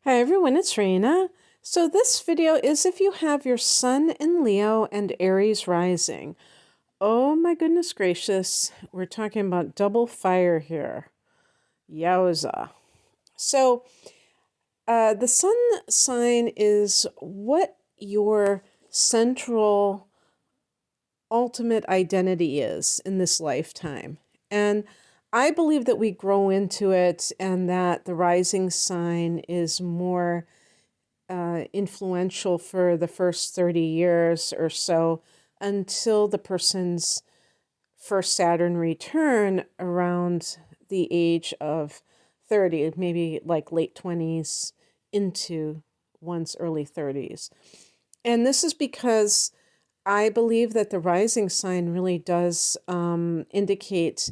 Hi everyone, it's Raina. So this video is if you have your Sun in Leo and Aries rising. Oh my goodness gracious, we're talking about double fire here. Yowza. So the Sun sign is what your central ultimate identity is in this lifetime. And I believe that we grow into it and that the rising sign is more influential for the first 30 years or so until the person's first Saturn return around the age of 30, maybe like late 20s into one's early 30s. And this is because I believe that the rising sign really does indicate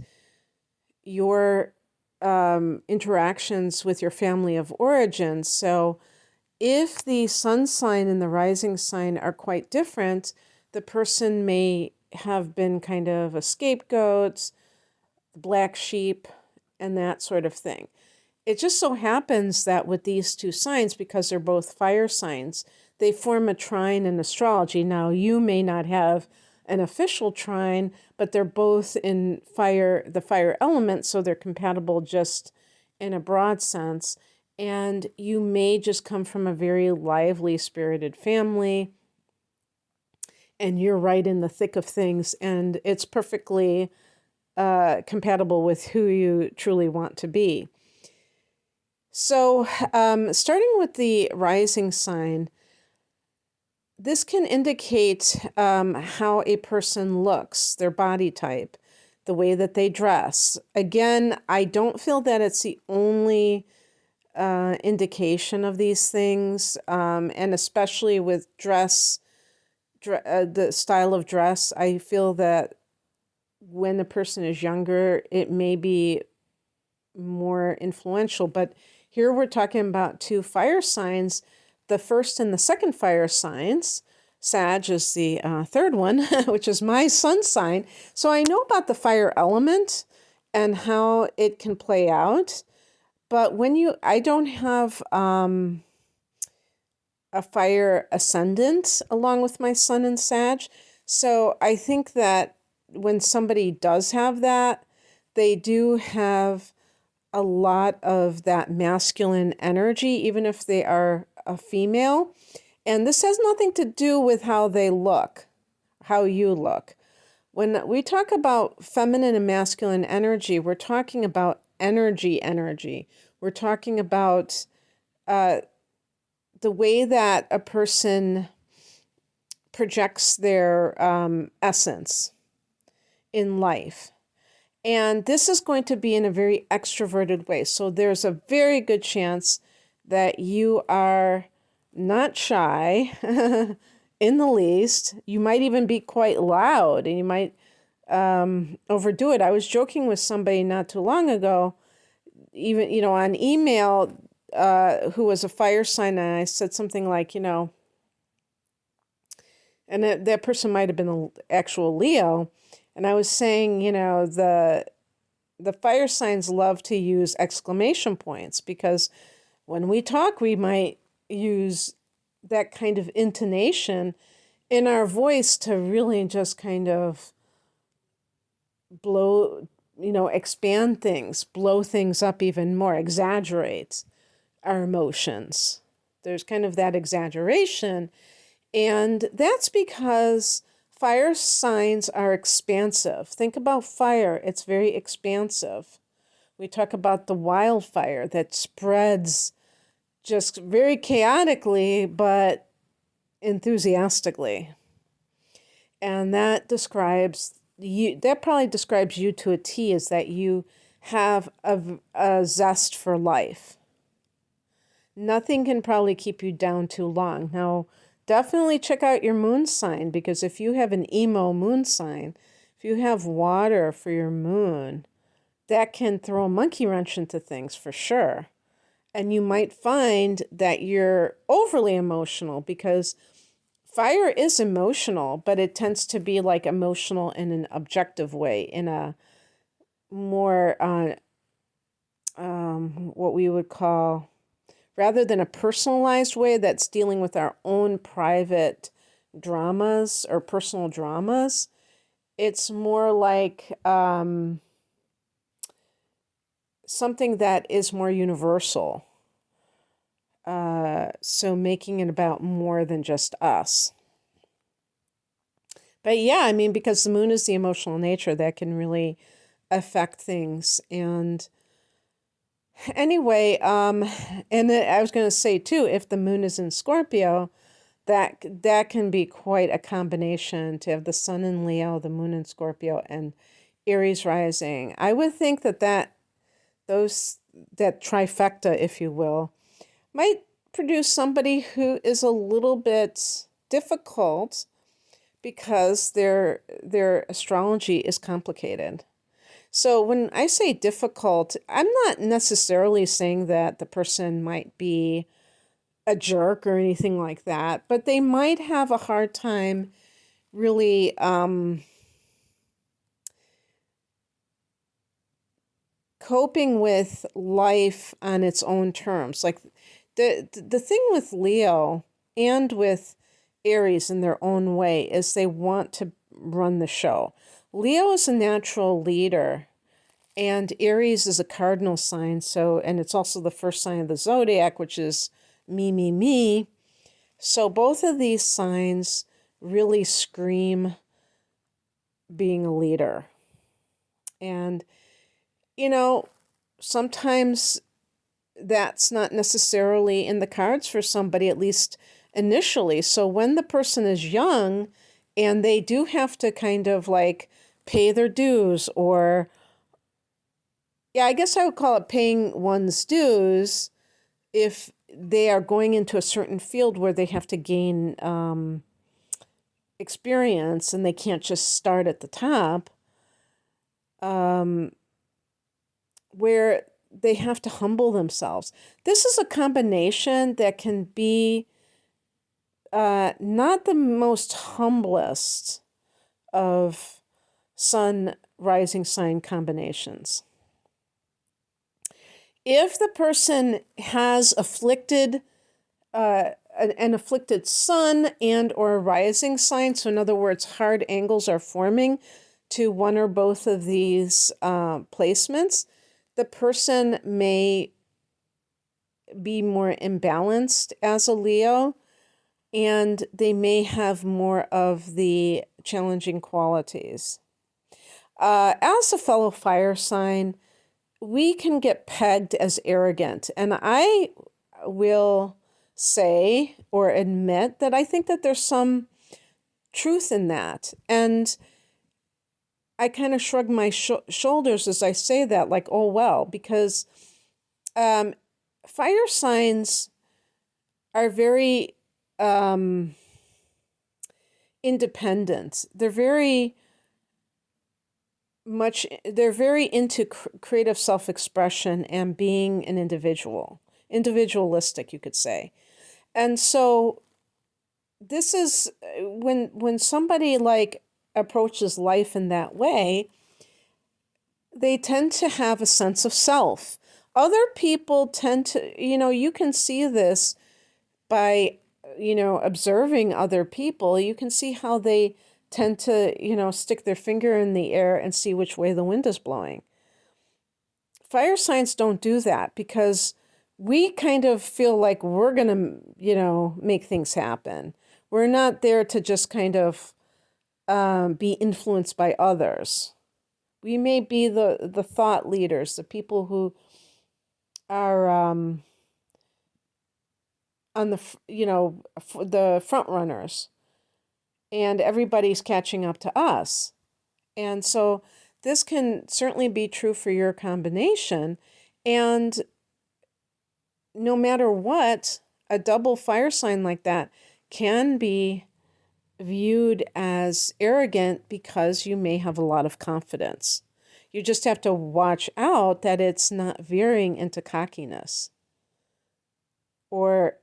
your interactions with your family of origin. So if the sun sign and the rising sign are quite different, the person may have been kind of a scapegoat, the black sheep, and that sort of thing. It just so happens that with these two signs, because they're both fire signs, they form a trine in astrology. Now, you may not have an official trine, but they're both in fire, the fire element, so they're compatible just in a broad sense. And you may just come from a very lively, spirited family, and you're right in the thick of things, and it's perfectly compatible with who you truly want to be. So, starting with the rising sign, this can indicate how a person looks, their body type, the way that they dress. Again, I don't feel that it's the only indication of these things, and especially with the style of dress, I feel that when the person is younger, it may be more influential. But here we're talking about two fire signs, the first and the second fire signs. Sag is the third one, which is my sun sign. So I know about the fire element and how it can play out. But I don't have a fire ascendant along with my sun and Sag. So I think that when somebody does have that, they do have a lot of that masculine energy, even if they are a female. And this has nothing to do with how they look, how you look. When we talk about feminine and masculine energy, we're talking about energy. We're talking about the way that a person projects their essence in life. And this is going to be in a very extroverted way. So there's a very good chance that you are not shy in the least. You might even be quite loud, and you might overdo it. I was joking with somebody not too long ago, even, on email, who was a fire sign, and I said something like, and that person might have been an actual Leo. And I was saying, the fire signs love to use exclamation points because when we talk, we might use that kind of intonation in our voice to really just kind of expand things, blow things up even more, exaggerate our emotions. There's kind of that exaggeration. And that's because fire signs are expansive. Think about fire. It's very expansive. We talk about the wildfire that spreads just very chaotically, but enthusiastically. And that describes you, that probably describes you to a T, is that you have a zest for life. Nothing can probably keep you down too long. Now, definitely check out your moon sign, because if you have an emo moon sign, if you have water for your moon, that can throw a monkey wrench into things for sure. And you might find that you're overly emotional, because fire is emotional, but it tends to be like emotional in an objective way, in a more what we would call rather than a personalized way that's dealing with our own private dramas or personal dramas. It's more like something that is more universal. So making it about more than just us. But yeah, I mean, because the moon is the emotional nature, that can really affect things. And anyway, and I was going to say too, if the moon is in Scorpio, that can be quite a combination to have the sun in Leo, the moon in Scorpio, and Aries rising. I would think those that trifecta, if you will, might produce somebody who is a little bit difficult because their astrology is complicated. So when I say difficult, I'm not necessarily saying that the person might be a jerk or anything like that, but they might have a hard time really coping with life on its own terms. Like the thing with Leo and with Aries in their own way is they want to run the show. Leo is a natural leader and Aries is a cardinal sign, so and it's also the first sign of the zodiac, which is me, me, me. So both of these signs really scream being a leader. And, you know, sometimes that's not necessarily in the cards for somebody, at least initially. So when the person is young and they do have to kind of like pay their dues, or, yeah, I guess I would call it paying one's dues if they are going into a certain field where they have to gain experience and they can't just start at the top, where they have to humble themselves. This is a combination that can be not the most humblest of sun rising sign combinations. If the person has an afflicted sun and or a rising sign, so in other words, hard angles are forming to one or both of these placements, the person may be more imbalanced as a Leo, and they may have more of the challenging qualities. As a fellow fire sign, we can get pegged as arrogant, and I will say or admit that I think that there's some truth in that. And I kind of shrug my shoulders as I say that, like, oh, well, because fire signs are very independent. They're very into creative self-expression and being an individualistic, you could say. And so this is when somebody like approaches life in that way, they tend to have a sense of self. Other people tend to, you can see this by, observing other people. You can see how they tend to, stick their finger in the air and see which way the wind is blowing. Fire signs don't do that because we kind of feel like we're going to, make things happen. We're not there to just kind of be influenced by others. We may be the thought leaders, the people who are on the front runners, and everybody's catching up to us. And so this can certainly be true for your combination. And no matter what, a double fire sign like that can be viewed as arrogant because you may have a lot of confidence. You just have to watch out that it's not veering into cockiness or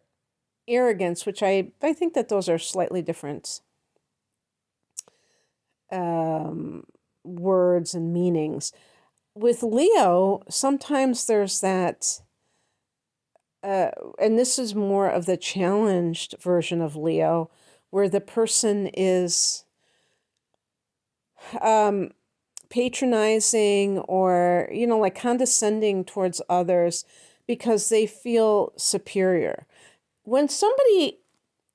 arrogance, which I think that those are slightly different words and meanings. With Leo, sometimes there's that and this is more of the challenged version of Leo, where the person is um, patronizing or, like condescending towards others because they feel superior. When somebody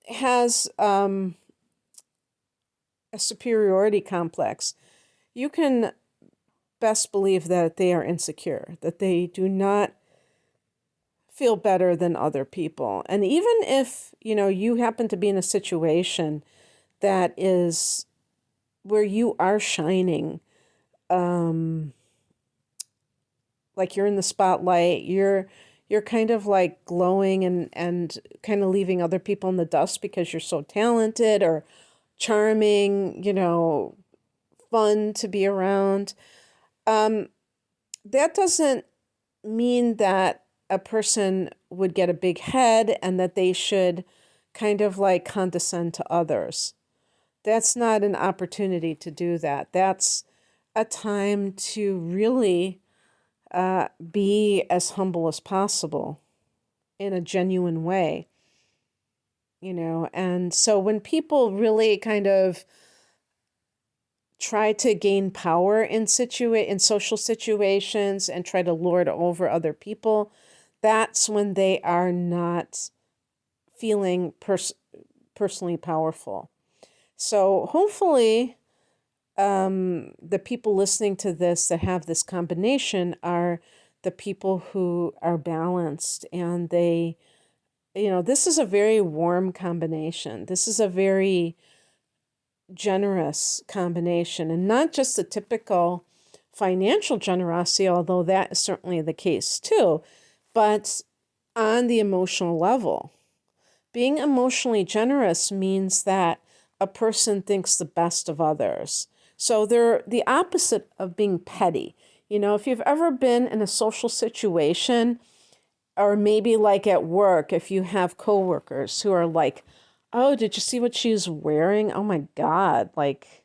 has a superiority complex, you can best believe that they are insecure, that they do not feel better than other people. And even if, you happen to be in a situation that is where you are shining, um, like you're in the spotlight, you're kind of like glowing and kind of leaving other people in the dust because you're so talented or charming, fun to be around. Um, that doesn't mean that a person would get a big head and that they should kind of like condescend to others. That's not an opportunity to do that. That's a time to really be as humble as possible in a genuine way, And so when people really kind of try to gain power in social situations and try to lord over other people, that's when they are not feeling personally powerful. So hopefully, the people listening to this that have this combination are the people who are balanced, and this is a very warm combination. This is a very generous combination, and not just the typical financial generosity, although that is certainly the case too, but on the emotional level. Being emotionally generous means that a person thinks the best of others. So they're the opposite of being petty. If you've ever been in a social situation, or maybe like at work, if you have coworkers who are like, oh, did you see what she's wearing? Oh my God. Like,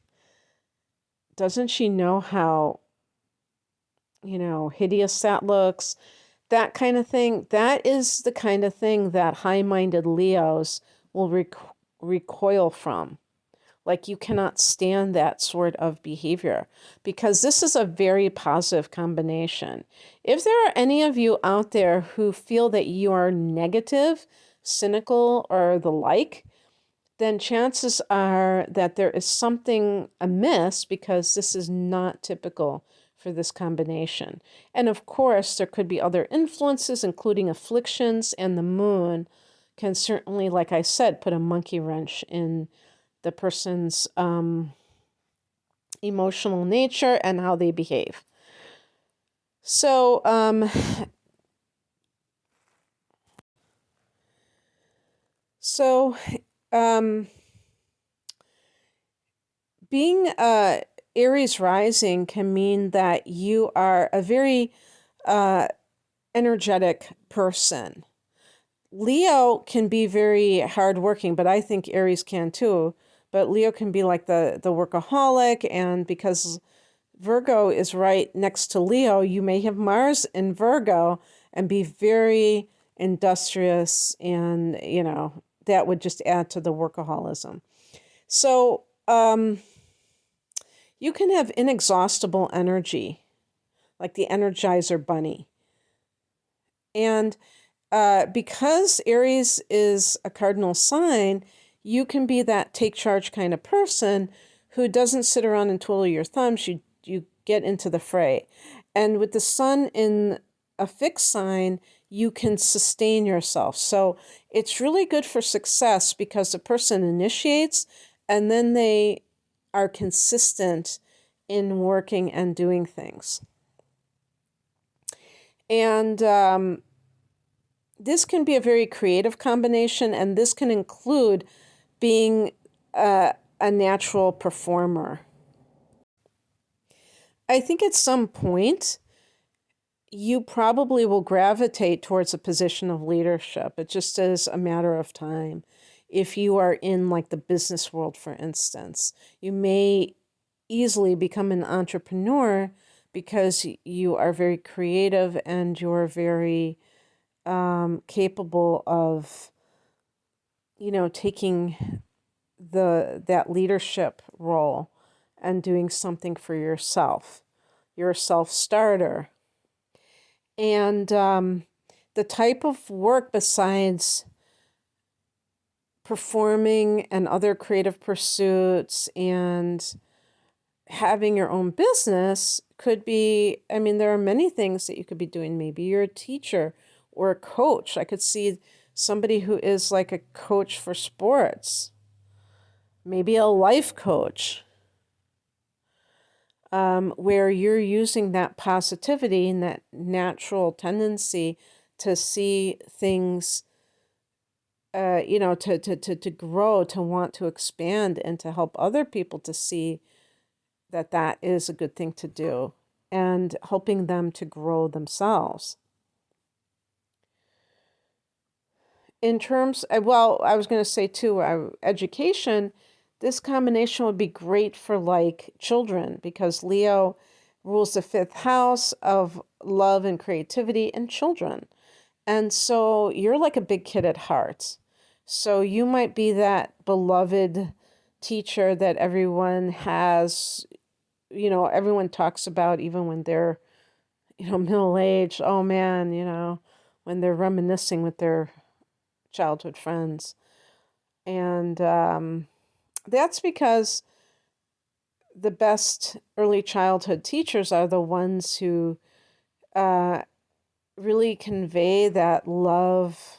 doesn't she know how, hideous that looks? That kind of thing. That is the kind of thing that high-minded Leos will recoil from. Like, you cannot stand that sort of behavior because this is a very positive combination. If there are any of you out there who feel that you are negative, cynical, or the like, then chances are that there is something amiss because this is not typical for this combination. And of course, there could be other influences, including afflictions, and the moon can certainly, like I said, put a monkey wrench in the person's emotional nature and how they behave. So, so um, being Aries rising can mean that you are a very energetic person. Leo can be very hardworking, but I think Aries can too. But Leo can be like the workaholic, and because Virgo is right next to Leo, you may have Mars in Virgo and be very industrious, and that would just add to the workaholism. So you can have inexhaustible energy, like the Energizer Bunny. And because Aries is a cardinal sign, you can be that take charge kind of person who doesn't sit around and twiddle your thumbs. You get into the fray. And with the sun in a fixed sign, you can sustain yourself. So it's really good for success because the person initiates and then they are consistent in working and doing things. And this can be a very creative combination, and this can include being a natural performer. I think at some point, you probably will gravitate towards a position of leadership. It just is a matter of time. If you are in like the business world, for instance, you may easily become an entrepreneur because you are very creative and you're very capable of, taking that leadership role and doing something for yourself. You're a self-starter. And the type of work besides performing and other creative pursuits and having your own business could be, there are many things that you could be doing. Maybe you're a teacher or a coach. I could see somebody who is like a coach for sports, maybe a life coach, where you're using that positivity and that natural tendency to see things, to grow, to want to expand, and to help other people to see that that is a good thing to do, and helping them to grow themselves. In terms, I was going to say too, education, this combination would be great for like children, because Leo rules the fifth house of love and creativity and children. And so you're like a big kid at heart. So you might be that beloved teacher that everyone has, everyone talks about, even when they're, middle-aged. Oh man, when they're reminiscing with their childhood friends. And that's because the best early childhood teachers are the ones who really convey that love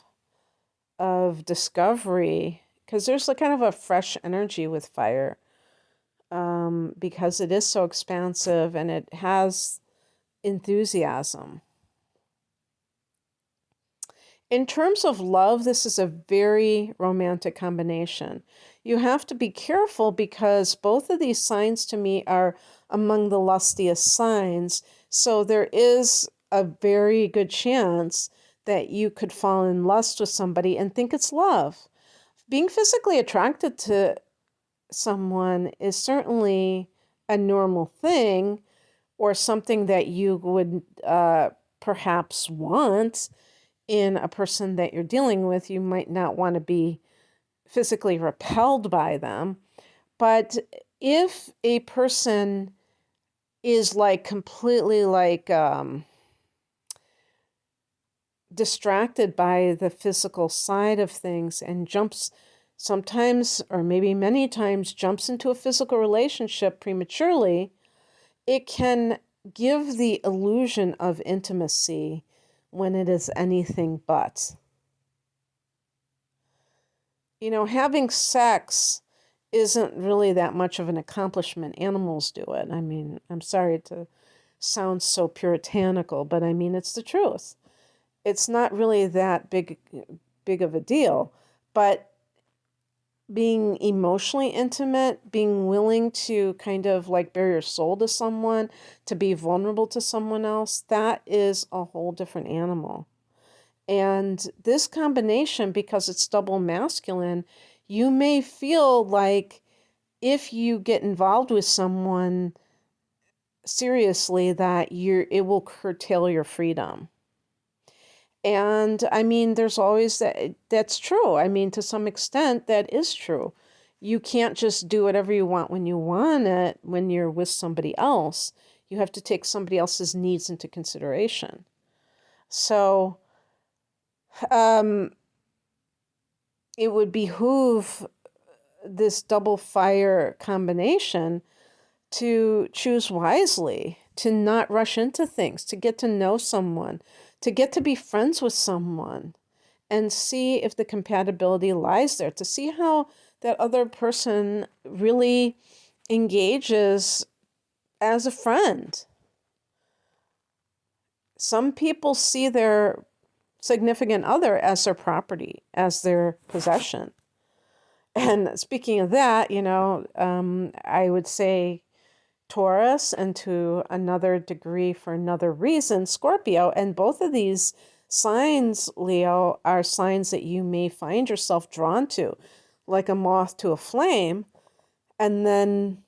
of discovery, because there's a kind of a fresh energy with fire, because it is so expansive and it has enthusiasm. In terms of love, this is a very romantic combination. You have to be careful because both of these signs to me are among the lustiest signs. So there is a very good chance that you could fall in lust with somebody and think it's love. Being physically attracted to someone is certainly a normal thing, or something that you would perhaps want in a person that you're dealing with. You might not want to be physically repelled by them. But if a person is like completely like distracted by the physical side of things and jumps sometimes, or maybe many times, jumps into a physical relationship prematurely, it can give the illusion of intimacy when it is anything but. Having sex isn't really that much of an accomplishment. Animals do it. I'm sorry to sound so puritanical, but it's the truth. It's not really that big of a deal. But being emotionally intimate, being willing to kind of like bare your soul to someone, to be vulnerable to someone else, that is a whole different animal. And this combination, because it's double masculine, you may feel like if you get involved with someone seriously, that it will curtail your freedom. And there's always that's true. To some extent, that is true. You can't just do whatever you want when you want it when you're with somebody else. You have to take somebody else's needs into consideration. So it would behoove this double fire combination to choose wisely, to not rush into things, to get to know someone, to get to be friends with someone, and see if the compatibility lies there, to see how that other person really engages as a friend. Some people see their significant other as their property, as their possession. And speaking of that, I would say Taurus, and to another degree, for another reason, Scorpio. And both of these signs, Leo, are signs that you may find yourself drawn to, like a moth to a flame. And then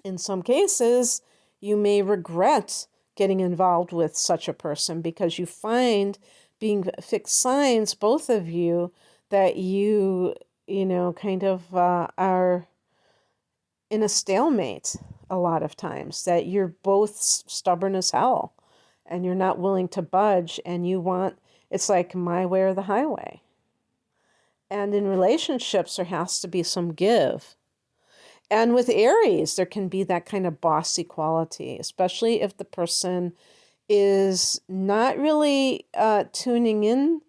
in some cases, you may regret getting involved with such a person, because you find, being fixed signs, both of you, that kind of are in a stalemate a lot of times, that you're both stubborn as hell and you're not willing to budge, and it's like my way or the highway. And in relationships, there has to be some give. And with Aries, there can be that kind of bossy quality, especially if the person is not really tuning in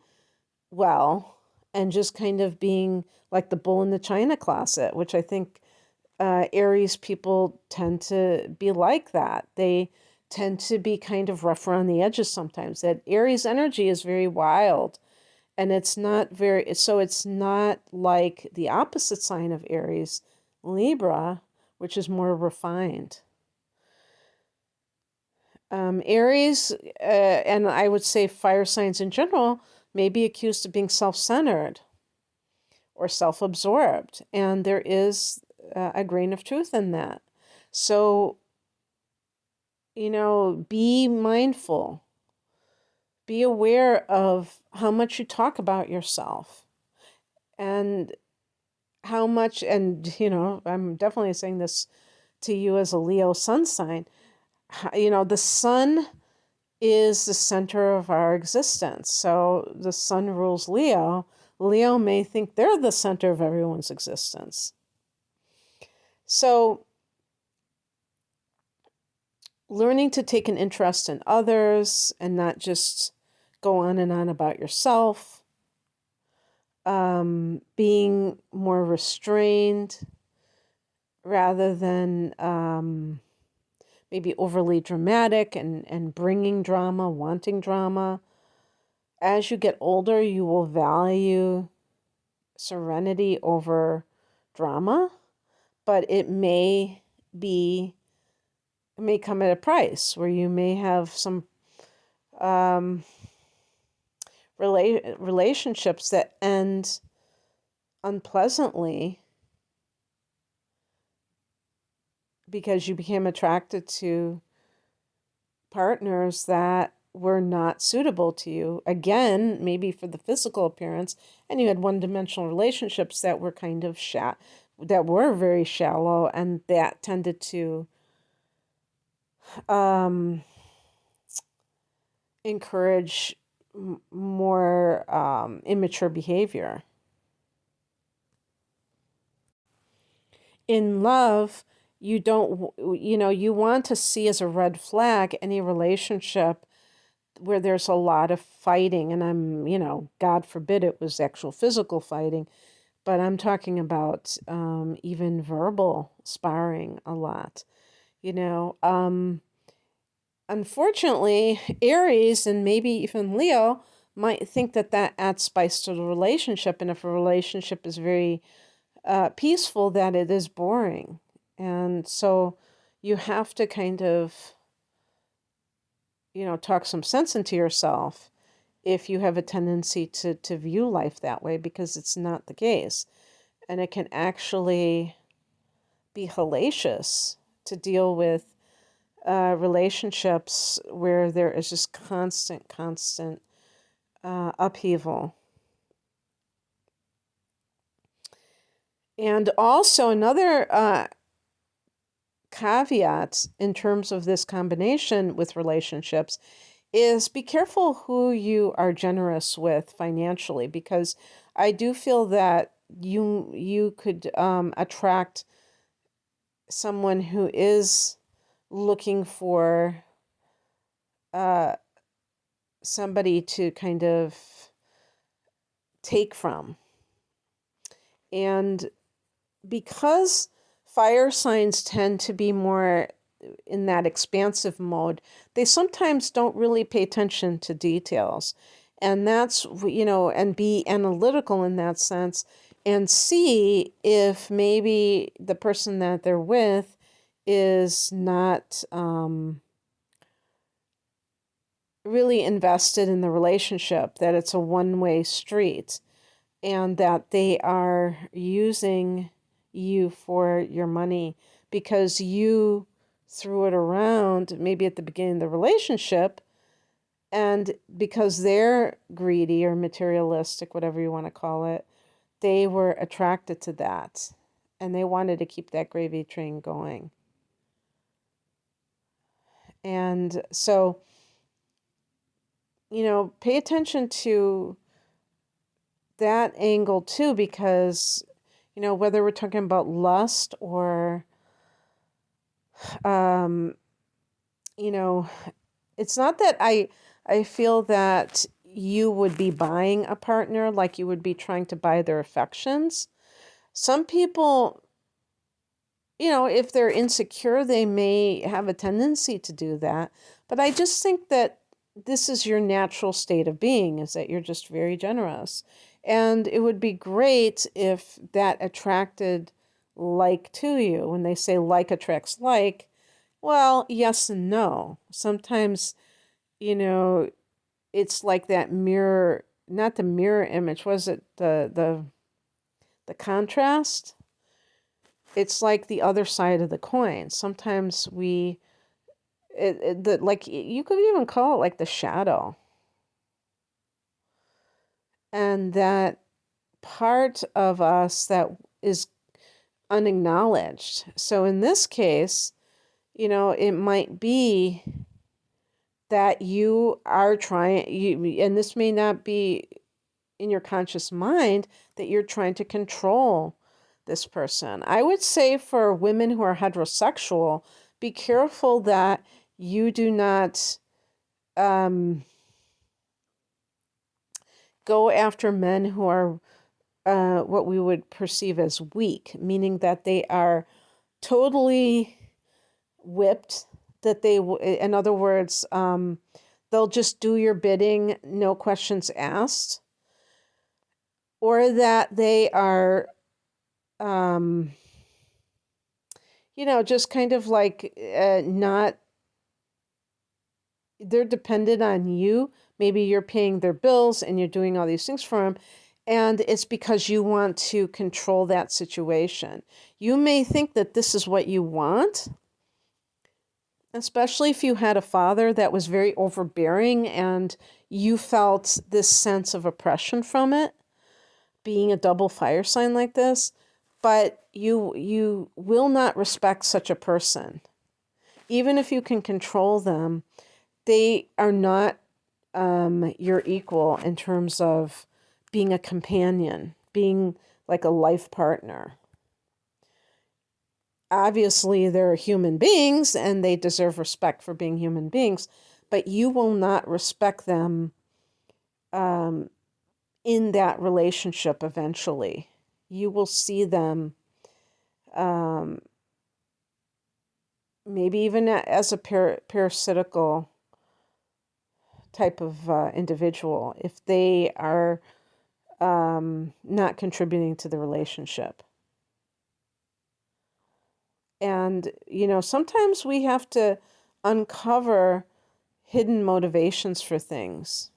well and just kind of being like the bull in the china closet, which I think Aries people tend to be like that. They tend to be kind of rough around the edges sometimes. That Aries energy is very wild, and it's not like the opposite sign of Aries, Libra, which is more refined. Aries, and I would say fire signs in general, may be accused of being self-centered or self-absorbed, and there is a grain of truth in that. So, be mindful. Be aware of how much you talk about yourself and how much, and, I'm definitely saying this to you as a Leo sun sign. The sun is the center of our existence. So the sun rules Leo. Leo may think they're the center of everyone's existence. So learning to take an interest in others and not just go on and on about yourself. Being more restrained rather than maybe overly dramatic and bringing drama, wanting drama. As you get older, you will value serenity over drama, but it may come at a price where you may have some relationships that end unpleasantly because you became attracted to partners that were not suitable to you. Again, maybe for the physical appearance, and you had one-dimensional relationships that were kind of that were very shallow, and that tended to encourage more immature behavior. In love, you want to see as a red flag any relationship where there's a lot of fighting, and God forbid it was actual physical fighting, but I'm talking about even verbal sparring a lot. Unfortunately, Aries and maybe even Leo might think that adds spice to the relationship, and if a relationship is very peaceful, that it is boring. And so you have to kind of talk some sense into yourself if you have a tendency to view life that way, because it's not the case. And it can actually be hellacious to deal with relationships where there is just constant upheaval. And also another caveat in terms of this combination with relationships is be careful who you are generous with financially, because I do feel that you could attract someone who is looking for somebody to kind of take from. And because fire signs tend to be more in that expansive mode, they sometimes don't really pay attention to details. And that's, and be analytical in that sense and see if maybe the person that they're with is not really invested in the relationship, that it's a one-way street, and that they are using you for your money because you threw it around maybe at the beginning of the relationship, and because they're greedy or materialistic, whatever you want to call it, they were attracted to that and they wanted to keep that gravy train going. And so, pay attention to that angle too, because, whether we're talking about lust or, um, it's not that I feel that you would be buying a partner like you would be trying to buy their affections. Some people, if they're insecure, they may have a tendency to do that. But I just think that this is your natural state of being, is that you're just very generous. And it would be great if that attracted like to you. When they say like attracts like, well, yes and no. Sometimes, it's like that mirror, not the mirror image, was it the contrast? It's like the other side of the coin. Sometimes like you could even call it like the shadow. And that part of us that is unacknowledged. So in this case, it might be that you are and this may not be in your conscious mind, that you're trying to control this person. I would say for women who are heterosexual, be careful that you do not go after men who are what we would perceive as weak, meaning that they are totally whipped, that in other words, they'll just do your bidding, no questions asked, or that they are, just kind of like not, they're dependent on you. Maybe you're paying their bills and you're doing all these things for them. And it's because you want to control that situation. You may think that this is what you want, especially if you had a father that was very overbearing and you felt this sense of oppression from it, being a double fire sign like this. But you will not respect such a person. Even if you can control them, they are not your equal in terms of being a companion, being like a life partner. Obviously, they're human beings and they deserve respect for being human beings, but you will not respect them in that relationship eventually. You will see them maybe even as a parasitical type of individual if they are not contributing to the relationship. And, sometimes we have to uncover hidden motivations for things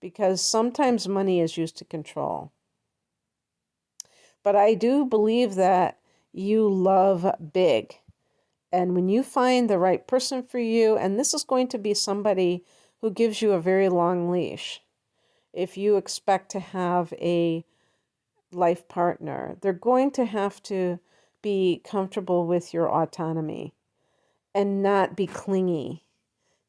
because sometimes money is used to control. But I do believe that you love big. And when you find the right person for you, and this is going to be somebody who gives you a very long leash, if you expect to have a life partner, they're going to have to be comfortable with your autonomy and not be clingy,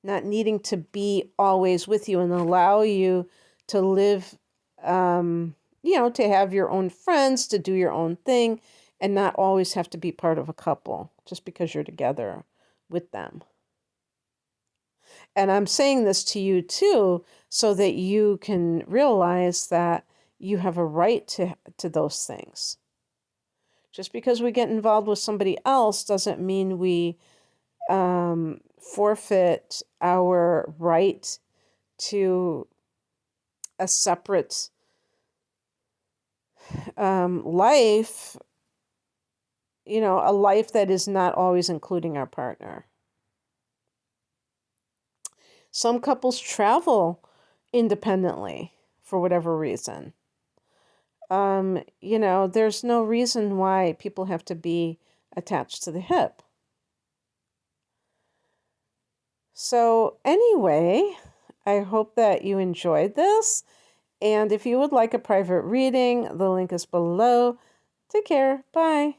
not needing to be always with you and allow you to live, to have your own friends, to do your own thing, and not always have to be part of a couple just because you're together with them. And I'm saying this to you too, so that you can realize that you have a right to those things. Just because we get involved with somebody else doesn't mean we forfeit our right to a separate life, a life that is not always including our partner. Some couples travel independently for whatever reason. There's no reason why people have to be attached to the hip. So, anyway, I hope that you enjoyed this. And if you would like a private reading, the link is below. Take care. Bye.